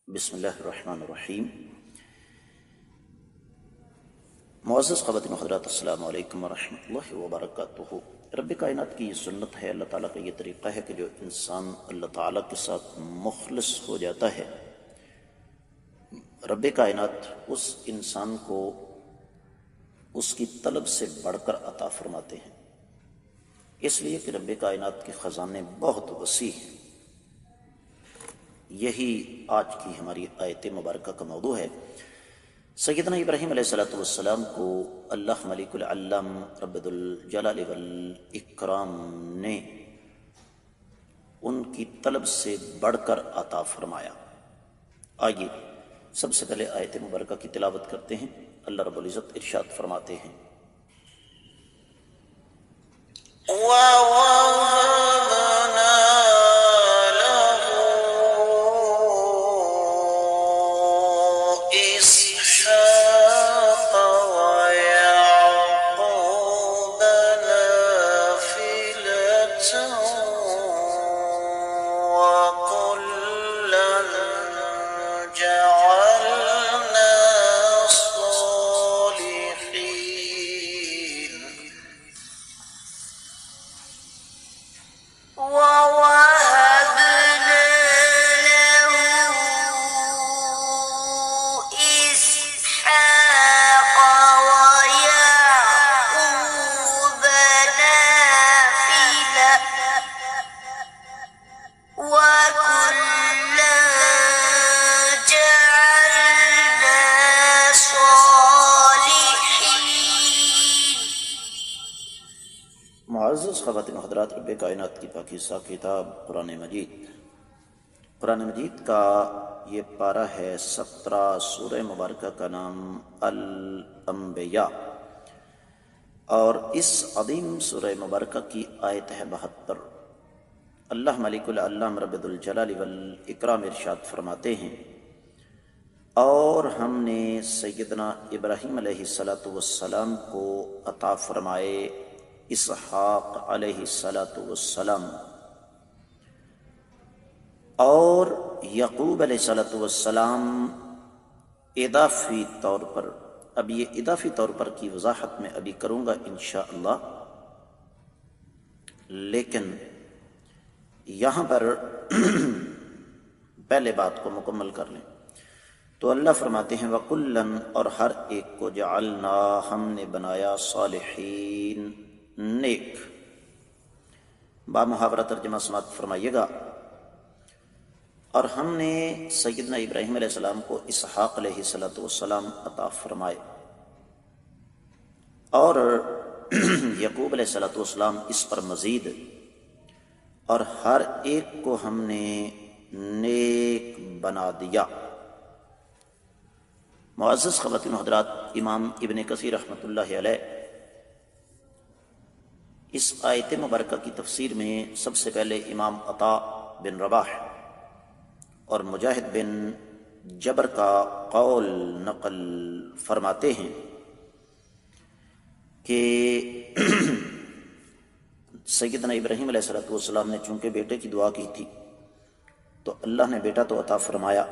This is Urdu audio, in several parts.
بسم اللہ الرحمن الرحیم۔ معزز خواتین و حضرات، السلام علیکم ورحمۃ اللہ وبرکاتہ۔ رب کائنات کی یہ سنت ہے، اللہ تعالیٰ کا یہ طریقہ ہے کہ جو انسان اللہ تعالیٰ کے ساتھ مخلص ہو جاتا ہے، رب کائنات اس انسان کو اس کی طلب سے بڑھ کر عطا فرماتے ہیں، اس لیے کہ رب کائنات کے خزانے بہت وسیع ہیں۔ یہی آج کی ہماری آیت مبارکہ کا موضوع ہے۔ سیدنا ابراہیم علیہ السلام کو اللہ ملک العلم رب الجلال والاکرام نے ان کی طلب سے بڑھ کر عطا فرمایا۔ آئیے سب سے پہلے آیت مبارکہ کی تلاوت کرتے ہیں۔ اللہ رب العزت ارشاد فرماتے ہیں، معزز خواتین و حضرات، رب کائنات کی پاکیزہ کتاب قرآن مجید کا یہ پارہ ہے 17۔ سورہ مبارکہ کا نام الانبیاء، اور اس عظیم سورہ مبارکہ کی آیت ہے 72۔ اللہ ملک العلم رب الجلال والاکرام ارشاد فرماتے ہیں، اور ہم نے سیدنا ابراہیم علیہ السلام کو عطا فرمائے اسحاق علیہ السلام اور یعقوب علیہ السلام اضافی طور پر۔ اب یہ اضافی طور پر کی وضاحت میں ابھی کروں گا انشاءاللہ، لیکن یہاں پر پہلے بات کو مکمل کر لیں تو اللہ فرماتے ہیں، وَكُلًّا، اور ہر ایک کو جعلنا، ہم نے بنایا، صالحین، نیک۔ بامحاورہ ترجمہ سماعت فرمائیے گا۔ اور ہم نے سیدنا ابراہیم علیہ السلام کو اسحاق علیہ السلام عطا فرمائے، اور یعقوب علیہ السلام اس پر مزید، اور ہر ایک کو ہم نے نیک بنا دیا۔ معزز خواتین و حضرات، امام ابن کثیر رحمۃ اللہ علیہ اس آیت مبارکہ کی تفسیر میں سب سے پہلے امام عطا بن رباح اور مجاہد بن جبر کا قول نقل فرماتے ہیں کہ سیدنا ابراہیم علیہ السلام نے چونکہ بیٹے کی دعا کی تھی تو اللہ نے بیٹا تو عطا فرمایا۔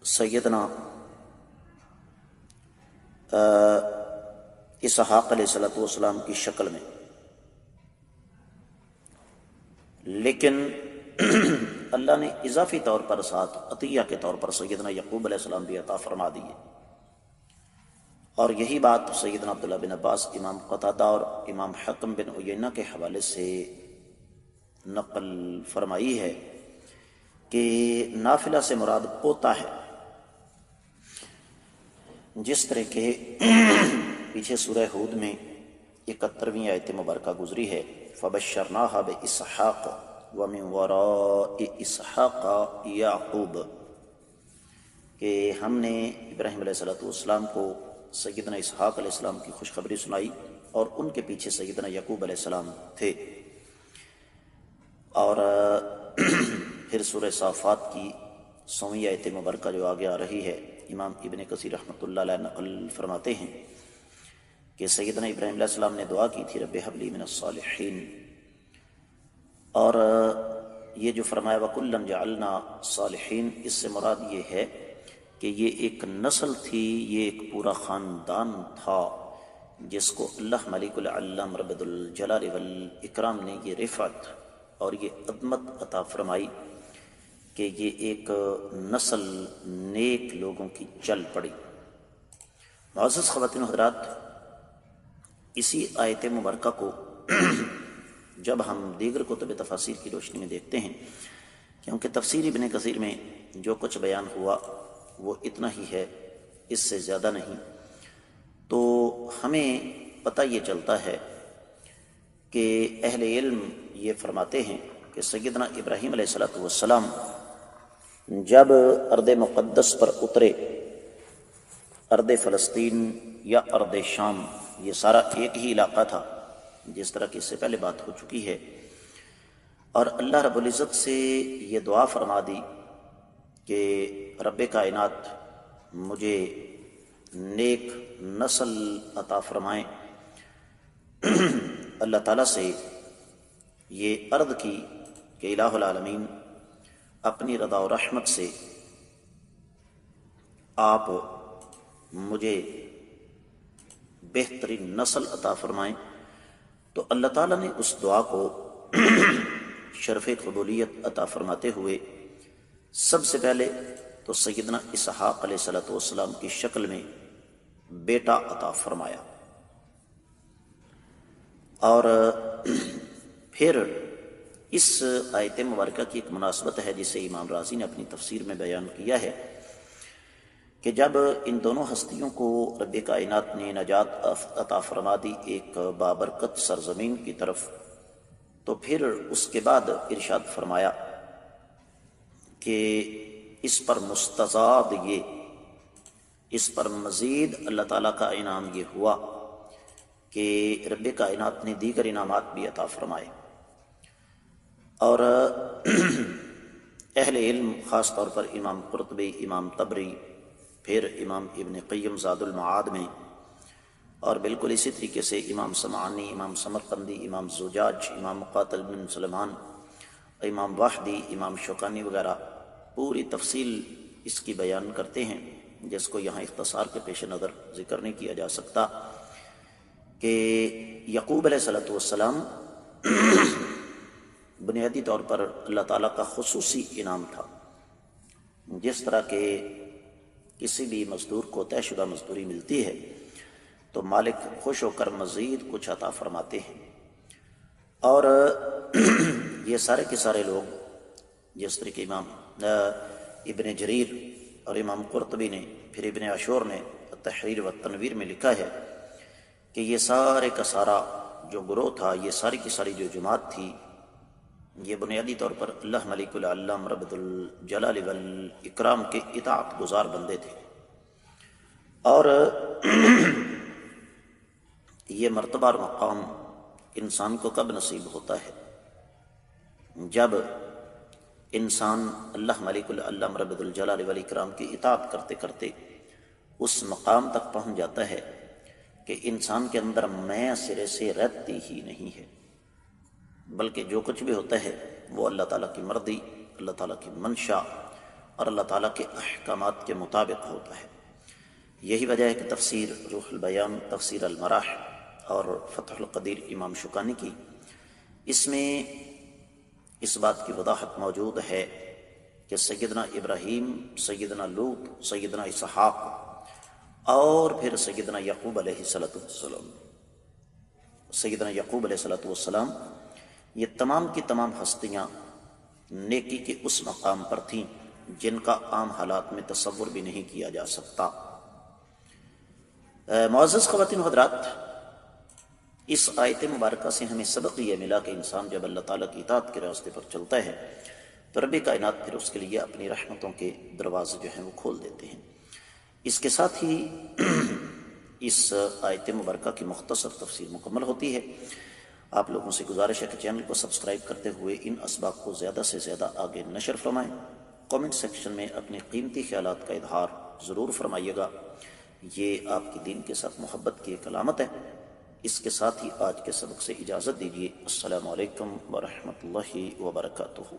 سیدنا اسحاق علیہ السلام کی شکل میں، لیکن اللہ نے اضافی طور پر ساتھ عطیہ کے طور پر سیدنا یعقوب علیہ السلام بھی عطا فرما دیے۔ اور یہی بات سیدنا عبداللہ بن عباس، امام قتادہ اور امام حکم بن عیینہ کے حوالے سے نقل فرمائی ہے کہ نافلہ سے مراد پوتا ہے، جس طرح کہ پیچھے سورہ ہود میں 71ویں آیت مبارکہ گزری ہے، فَبَشَّرْنَاهَا بِإِسْحَاقَ وَمِن وَرَاءِ إِسْحَاقَ یعقوب، کہ ہم نے ابراہیم علیہ السلام کو سیدنا اسحاق علیہ السلام کی خوشخبری سنائی، اور ان کے پیچھے سیدنا یعقوب علیہ السلام تھے۔ اور پھر سورہ صافات کی 100ویں آیت مبارکہ جو آگے آ رہی ہے، امام ابن کثیر رحمۃ اللہ علیہ نقل فرماتے ہیں کہ سیدنا ابراہیم علیہ السلام نے دعا کی تھی، رب ہب لی من الصالحین، اور یہ جو فرمایا وَكُلًّا جَعَلْنَا صَالِحِينَ، اس سے مراد یہ ہے کہ یہ ایک نسل تھی، یہ ایک پورا خاندان تھا جس کو اللہ ملک العلم رب الجلال والاکرام نے یہ رفعت اور یہ عظمت عطا فرمائی کہ یہ ایک نسل نیک لوگوں کی چل پڑی۔ معزز خواتین و حضرات، اسی آیت مبارکہ کو جب ہم دیگر کتب تفاسیر کی روشنی میں دیکھتے ہیں، کیونکہ تفسیر ابن کثیر میں جو کچھ بیان ہوا وہ اتنا ہی ہے، اس سے زیادہ نہیں، تو ہمیں پتہ یہ چلتا ہے کہ اہل علم یہ فرماتے ہیں کہ سیدنا ابراہیم علیہ السلام جب ارض مقدس پر اترے، ارض فلسطین یا ارض شام، یہ سارا ایک ہی علاقہ تھا جس طرح کی اس سے پہلے بات ہو چکی ہے، اور اللہ رب العزت سے یہ دعا فرما دی کہ رب کائنات مجھے نیک نسل عطا فرمائیں۔ اللہ تعالیٰ سے یہ عرض کی کہ الہ العالمین اپنی رضا و رحمت سے آپ مجھے بہترین نسل عطا فرمائیں، تو اللہ تعالیٰ نے اس دعا کو شرف قبولیت عطا فرماتے ہوئے سب سے پہلے تو سیدنا اسحاق علیہ السلام کی شکل میں بیٹا عطا فرمایا، اور پھر اس آیت مبارکہ کی ایک مناسبت ہے جسے امام رازی نے اپنی تفسیر میں بیان کیا ہے کہ جب ان دونوں ہستیوں کو رب کائنات نے نجات عطا فرما دی ایک بابرکت سرزمین کی طرف، تو پھر اس کے بعد ارشاد فرمایا کہ اس پر مستزاد اس پر مزید اللہ تعالیٰ کا انعام یہ ہوا کہ رب کائنات نے دیگر انعامات بھی عطا فرمائے، اور اہل علم خاص طور پر امام قرطبی، امام طبری، پھر امام ابن قیم زاد المعاد میں، اور بالکل اسی طریقے سے امام سمعانی، امام سمرقندی، امام زجاج، امام مقاتل بن سلیمان، امام واحدی، امام شوکانی وغیرہ پوری تفصیل اس کی بیان کرتے ہیں، جس کو یہاں اختصار کے پیش نظر ذکر نہیں کیا جا سکتا، کہ یعقوب علیہ السلام بنیادی طور پر اللہ تعالیٰ کا خصوصی انعام تھا۔ جس طرح کہ کسی بھی مزدور کو طے شدہ مزدوری ملتی ہے تو مالک خوش ہو کر مزید کچھ عطا فرماتے ہیں، اور یہ سارے کے سارے لوگ جس طرح کہ امام ابن جریر اور امام قرطبی نے، پھر ابن عاشور نے تحریر و تنویر میں لکھا ہے کہ یہ سارے کا سارا جو گروہ تھا، یہ ساری کی ساری جو جماعت تھی، یہ بنیادی طور پر اللہ ملک العلم رب الجلال والاکرام کے اطاعت گزار بندے تھے، اور یہ مرتبہ اور مقام انسان کو کب نصیب ہوتا ہے؟ جب انسان اللہ ملک العلم رب الجلال والاکرام کی اطاعت کرتے کرتے اس مقام تک پہنچ جاتا ہے کہ انسان کے اندر میں سرے سے رہتی ہی نہیں ہے، بلکہ جو کچھ بھی ہوتا ہے وہ اللہ تعالیٰ کی مرضی، اللہ تعالیٰ کی منشا اور اللہ تعالیٰ کے احکامات کے مطابق ہوتا ہے۔ یہی وجہ ہے کہ تفسیر روح البیان، تفسیر المراح اور فتح القدیر امام شوکانی کی، اس میں اس بات کی وضاحت موجود ہے کہ سیدنا ابراہیم، سیدنا لوط، سیدنا اسحاق اور پھر سیدنا یعقوب علیہ السلام، سیدنا یعقوب علیہ السلام، یہ تمام کی تمام ہستیاں نیکی کے اس مقام پر تھیں جن کا عام حالات میں تصور بھی نہیں کیا جا سکتا۔ معزز خواتین و حضرات، اس آیت مبارکہ سے ہمیں سبق یہ ملا کہ انسان جب اللہ تعالیٰ کی اطاعت کے راستے پر چلتا ہے تو رب کائنات پھر اس کے لیے اپنی رحمتوں کے دروازے جو ہیں وہ کھول دیتے ہیں۔ اس کے ساتھ ہی اس آیت مبارکہ کی مختصر تفسیر مکمل ہوتی ہے۔ آپ لوگوں سے گزارش ہے کہ چینل کو سبسکرائب کرتے ہوئے ان اسباق کو زیادہ سے زیادہ آگے نشر فرمائیں۔ کامنٹ سیکشن میں اپنے قیمتی خیالات کا اظہار ضرور فرمائیے گا، یہ آپ کی دین کے ساتھ محبت کی ایک علامت ہے۔ اس کے ساتھ ہی آج کے سبق سے اجازت دیجیے۔ السلام علیکم ورحمۃ اللہ وبرکاتہ۔